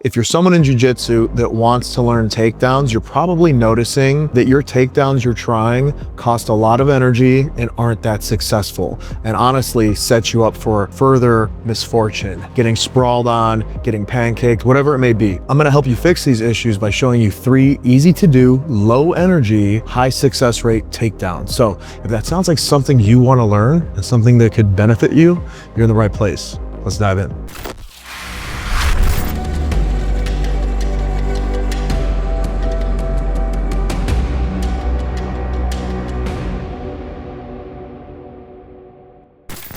If you're someone in jiu-jitsu that wants to learn takedowns, you're probably noticing that your takedowns you're trying cost a lot of energy and aren't that successful, and honestly set you up for further misfortune, getting sprawled on, getting pancaked, whatever it may be. I'm gonna help you fix these issues by showing you 3 easy to do, low energy, high success rate takedowns. So if that sounds like something you wanna learn and something that could benefit you, you're in the right place. Let's dive in.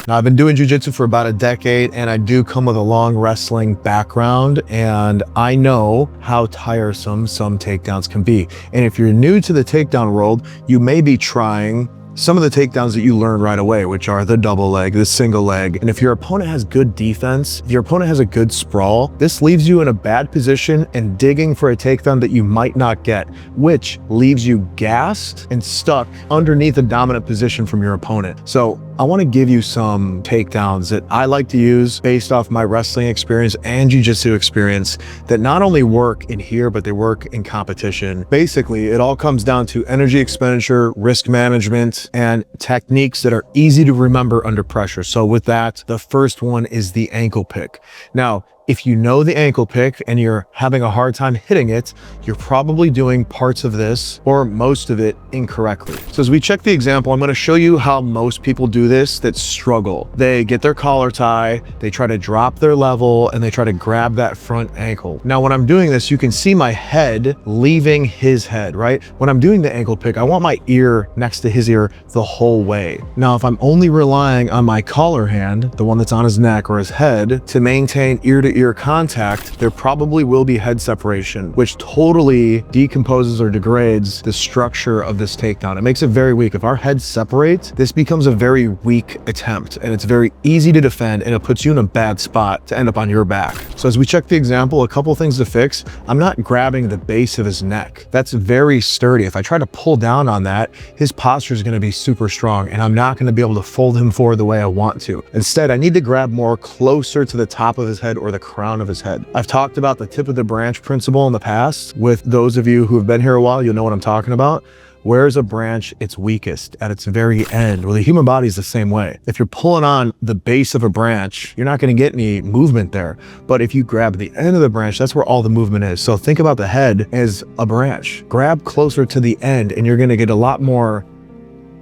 Now, I've been doing jiu-jitsu for about a decade, and I do come with a long wrestling background, and I know how tiresome some takedowns can be. And if you're new to the takedown world, you may be trying some of the takedowns that you learn right away, which are the double leg, the single leg. And if your opponent has good defense, if your opponent has a good sprawl, this leaves you in a bad position and digging for a takedown that you might not get, which leaves you gassed and stuck underneath a dominant position from your opponent. So I want to give you some takedowns that I like to use based off my wrestling experience and jiu-jitsu experience that not only work in here, but they work in competition. Basically, it all comes down to energy expenditure, risk management, and techniques that are easy to remember under pressure. So with that, the first one is the ankle pick. Now, if you know the ankle pick and you're having a hard time hitting it, you're probably doing parts of this or most of it incorrectly. So as we check the example, I'm going to show you how most people do this that struggle. They get their collar tie, they try to drop their level, and they try to grab that front ankle. Now, when I'm doing this, you can see my head leaving his head, right? When I'm doing the ankle pick, I want my ear next to his ear the whole way. Now, if I'm only relying on my collar hand, the one that's on his neck or his head, to maintain ear-to-ear contact, there probably will be head separation, which totally decomposes or degrades the structure of this takedown. It makes it very weak. If our heads separate, this becomes a very weak attempt, and it's very easy to defend, and it puts you in a bad spot to end up on your back. So as we check the example, a couple things to fix. I'm not grabbing the base of his neck. That's very sturdy. If I try to pull down on that, his posture is going to be super strong, and I'm not going to be able to fold him forward the way I want to. Instead, I need to grab more closer to the top of his head or the crown of his head. I've talked about the tip of the branch principle in the past. With those of you who have been here a while, you'll know what I'm talking about. Where's a branch its weakest? At its very end. Well, the human body is the same way. If you're pulling on the base of a branch, you're not going to get any movement there. But if you grab the end of the branch, that's where all the movement is. So think about the head as a branch. Grab closer to the end, and you're going to get a lot more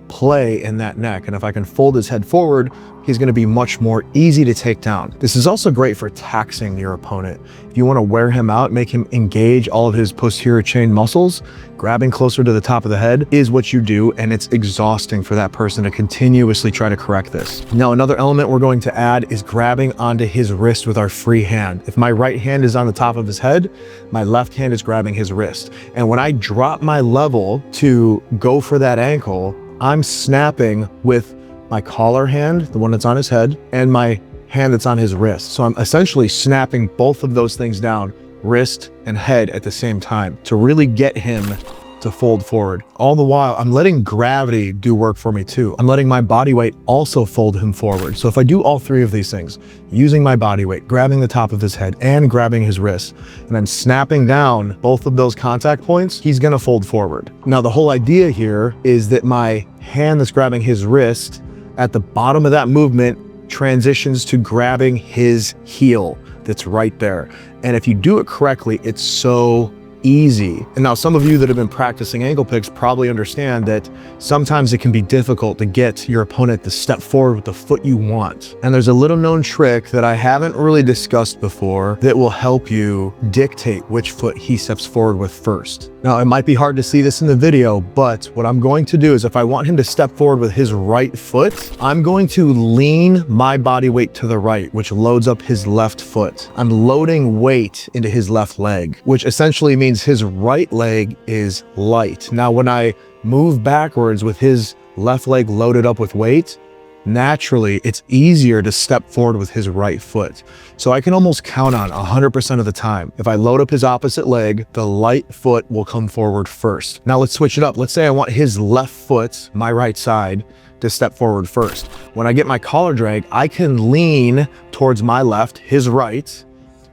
play in that neck. And if I can fold his head forward, he's going to be much more easy to take down. This is also great for taxing your opponent. If you want to wear him out, make him engage all of his posterior chain muscles, grabbing closer to the top of the head is what you do, and it's exhausting for that person to continuously try to correct this. Now, another element we're going to add is grabbing onto his wrist with our free hand. If my right hand is on the top of his head, my left hand is grabbing his wrist. And when I drop my level to go for that ankle, I'm snapping with my collar hand, the one that's on his head, and my hand that's on his wrist. So I'm essentially snapping both of those things down, wrist and head at the same time, to really get him to fold forward. All the while, I'm letting gravity do work for me too. I'm letting my body weight also fold him forward. So if I do all 3 of these things, using my body weight, grabbing the top of his head and grabbing his wrist, and I'm snapping down both of those contact points, he's gonna fold forward. Now, the whole idea here is that my hand that's grabbing his wrist at the bottom of that movement transitions to grabbing his heel that's right there. And if you do it correctly, it's so easy. And now some of you that have been practicing ankle picks probably understand that sometimes it can be difficult to get your opponent to step forward with the foot you want. And there's a little known trick that I haven't really discussed before that will help you dictate which foot he steps forward with first. Now, it might be hard to see this in the video, but what I'm going to do is if I want him to step forward with his right foot, I'm going to lean my body weight to the right, which loads up his left foot. I'm loading weight into his left leg, which essentially means his right leg is light. Now, when I move backwards with his left leg loaded up with weight, naturally it's easier to step forward with his right foot. So I can almost count on 100% of the time, if I load up his opposite leg, the light foot will come forward first. Now let's switch it up. Let's say I want his left foot, my right side, to step forward first. When I get my collar drag, I can lean towards my left, his right,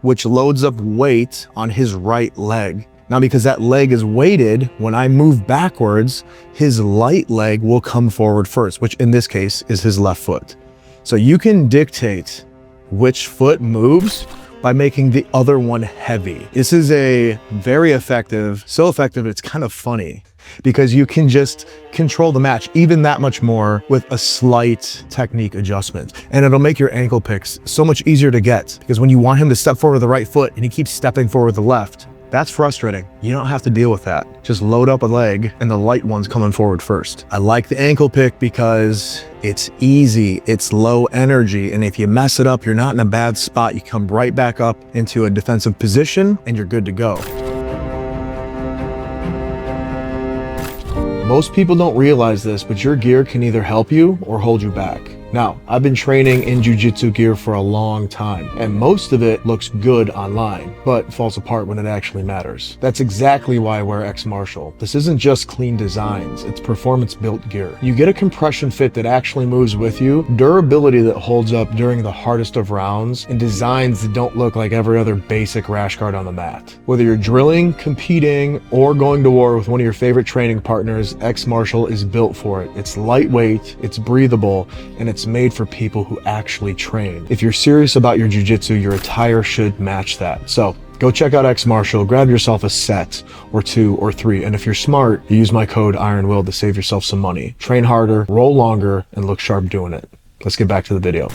which loads up weight on his right leg. Now, because that leg is weighted, when I move backwards, his light leg will come forward first, which in this case is his left foot. So you can dictate which foot moves by making the other one heavy. This is a very effective, so effective it's kind of funny, because you can just control the match even that much more with a slight technique adjustment. And it'll make your ankle picks so much easier to get, because when you want him to step forward with the right foot and he keeps stepping forward with the left, that's frustrating. You don't have to deal with that. Just load up a leg and the light one's coming forward first. I like the ankle pick because it's easy, it's low energy, and if you mess it up, you're not in a bad spot. You come right back up into a defensive position and you're good to go. Most people don't realize this, but your gear can either help you or hold you back. Now, I've been training in Jiu Jitsu gear for a long time, and most of it looks good online, but falls apart when it actually matters. That's exactly why I wear X Martial. This isn't just clean designs, it's performance-built gear. You get a compression fit that actually moves with you, durability that holds up during the hardest of rounds, and designs that don't look like every other basic rash guard on the mat. Whether you're drilling, competing, or going to war with one of your favorite training partners, X Martial is built for it. It's lightweight, it's breathable, and it's made for people who actually train. If you're serious about your jiu-jitsu, your attire should match that. So go check out X Martial, grab yourself a set or 2 or 3, and if you're smart, you use my code IRONWILL to save yourself some money. Train harder, roll longer, and look sharp doing it. Let's get back to the video.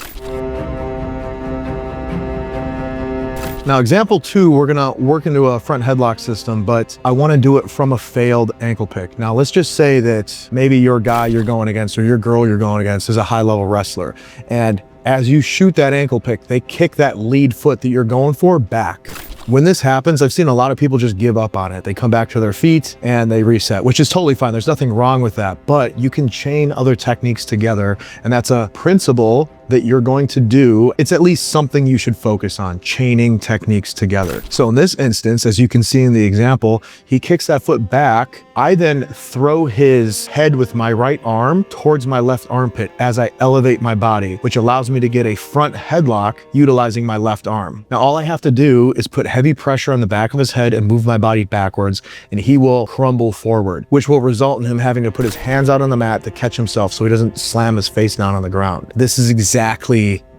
Now, example 2, we're gonna work into a front headlock system, but I wanna do it from a failed ankle pick. Now, let's just say that maybe your guy you're going against or your girl you're going against is a high-level wrestler. And as you shoot that ankle pick, they kick that lead foot that you're going for back. When this happens, I've seen a lot of people just give up on it. They come back to their feet and they reset, which is totally fine. There's nothing wrong with that, but you can chain other techniques together, and that's a principle that you're going to do. It's at least something you should focus on, chaining techniques together. So in this instance, as you can see in the example, he kicks that foot back. I then throw his head with my right arm towards my left armpit as I elevate my body, which allows me to get a front headlock utilizing my left arm. Now, all I have to do is put heavy pressure on the back of his head and move my body backwards, and he will crumble forward, which will result in him having to put his hands out on the mat to catch himself so he doesn't slam his face down on the ground. This is exactly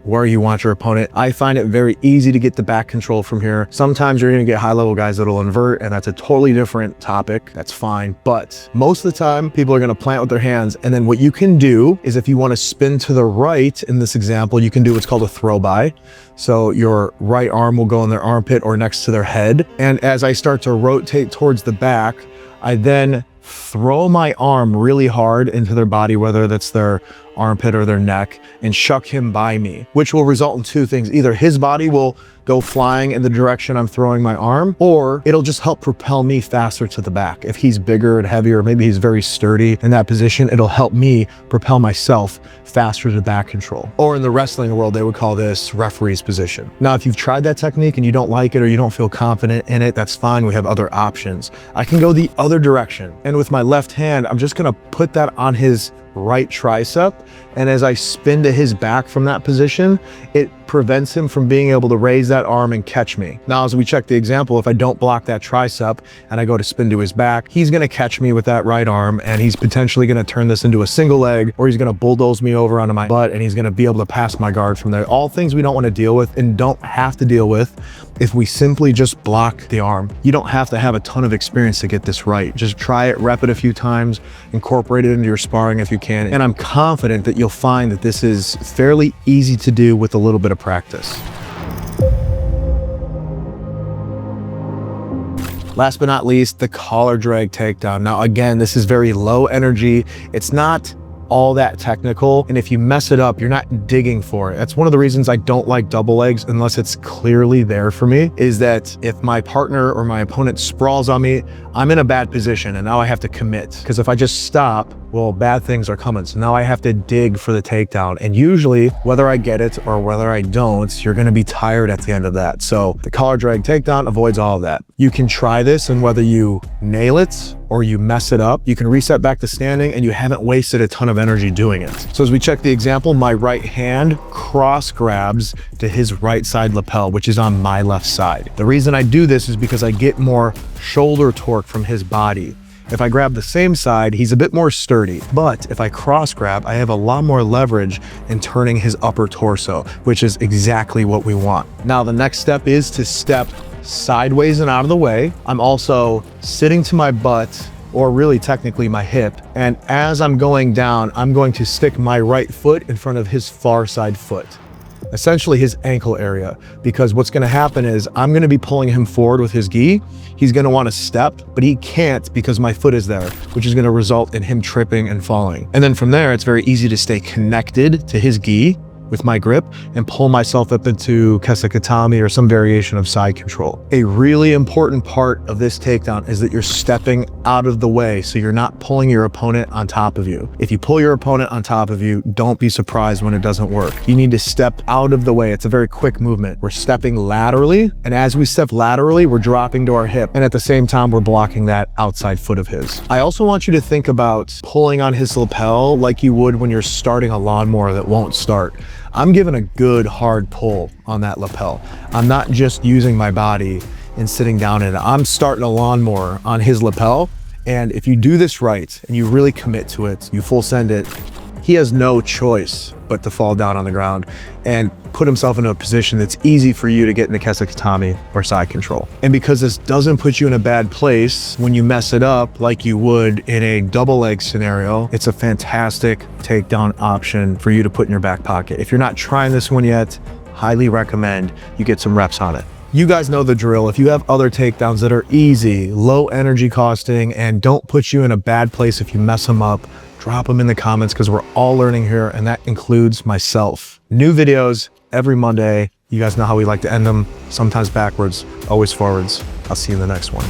where you want your opponent. I find it very easy to get the back control from here. Sometimes you're gonna get high-level guys that'll invert, and that's a totally different topic. That's fine. But most of the time, people are gonna plant with their hands. And then what you can do is, if you wanna spin to the right, in this example, you can do what's called a throw by. So your right arm will go in their armpit or next to their head. And as I start to rotate towards the back, I then throw my arm really hard into their body, whether that's their armpit or their neck, and shuck him by me, which will result in 2 things. Either his body will go flying in the direction I'm throwing my arm, or it'll just help propel me faster to the back. If he's bigger and heavier, maybe he's very sturdy in that position, it'll help me propel myself faster to back control. Or in the wrestling world, they would call this referee's position. Now, if you've tried that technique and you don't like it or you don't feel confident in it, that's fine. We have other options. I can go the other direction, and with my left hand, I'm just gonna put that on his right tricep, and as I spin to his back from that position, it prevents him from being able to raise that arm and catch me. Now, as we check the example, if I don't block that tricep and I go to spin to his back, he's gonna catch me with that right arm, and he's potentially gonna turn this into a single leg, or he's gonna bulldoze me over onto my butt, and he's gonna be able to pass my guard from there. All things we don't wanna deal with and don't have to deal with if we simply just block the arm. You don't have to have a ton of experience to get this right. Just try it, rep it a few times, incorporate it into your sparring if you can, and I'm confident that you'll find that this is fairly easy to do with a little bit of practice. Last but not least, the collar drag takedown. Now, again, this is very low energy. It's not all that technical, and if you mess it up, you're not digging for it. That's one of the reasons I don't like double legs unless it's clearly there for me, is that if my partner or my opponent sprawls on me, I'm in a bad position and now I have to commit. Because if I just stop, well, bad things are coming. So now I have to dig for the takedown. And usually, whether I get it or whether I don't, you're gonna be tired at the end of that. So the collar drag takedown avoids all of that. You can try this, and whether you nail it or you mess it up, you can reset back to standing and you haven't wasted a ton of energy doing it. So as we check the example, my right hand cross grabs to his right side lapel, which is on my left side. The reason I do this is because I get more shoulder torque from his body. If I grab the same side, he's a bit more sturdy, but if I cross grab, I have a lot more leverage in turning his upper torso, which is exactly what we want. Now, the next step is to step sideways and out of the way. I'm also sitting to my butt, or really technically my hip. And as I'm going down, I'm going to stick my right foot in front of his far side foot, essentially his ankle area, because what's gonna happen is I'm gonna be pulling him forward with his gi. He's gonna wanna step, but he can't because my foot is there, which is gonna result in him tripping and falling. And then from there, it's very easy to stay connected to his gi with my grip and pull myself up into kesekatami or some variation of side control. A really important part of this takedown is that you're stepping out of the way, so you're not pulling your opponent on top of you. If you pull your opponent on top of you, don't be surprised when it doesn't work. You need to step out of the way. It's a very quick movement. We're stepping laterally, and as we step laterally, we're dropping to our hip, and at the same time, we're blocking that outside foot of his. I also want you to think about pulling on his lapel like you would when you're starting a lawnmower that won't start. I'm giving a good hard pull on that lapel. I'm not just using my body and sitting down in it. I'm starting a lawnmower on his lapel. And if you do this right and you really commit to it, you full send it, he has no choice but to fall down on the ground and put himself in a position that's easy for you to get into kesekatami or side control. And because this doesn't put you in a bad place when you mess it up like you would in a double leg scenario, it's a fantastic takedown option for you to put in your back pocket. If you're not trying this one yet, highly recommend you get some reps on it. You guys know the drill. If you have other takedowns that are easy, low energy costing, and don't put you in a bad place if you mess them up, drop them in the comments, because we're all learning here, and that includes myself. New videos every Monday. You guys know how we like to end them, sometimes backwards, always forwards. I'll see you in the next one.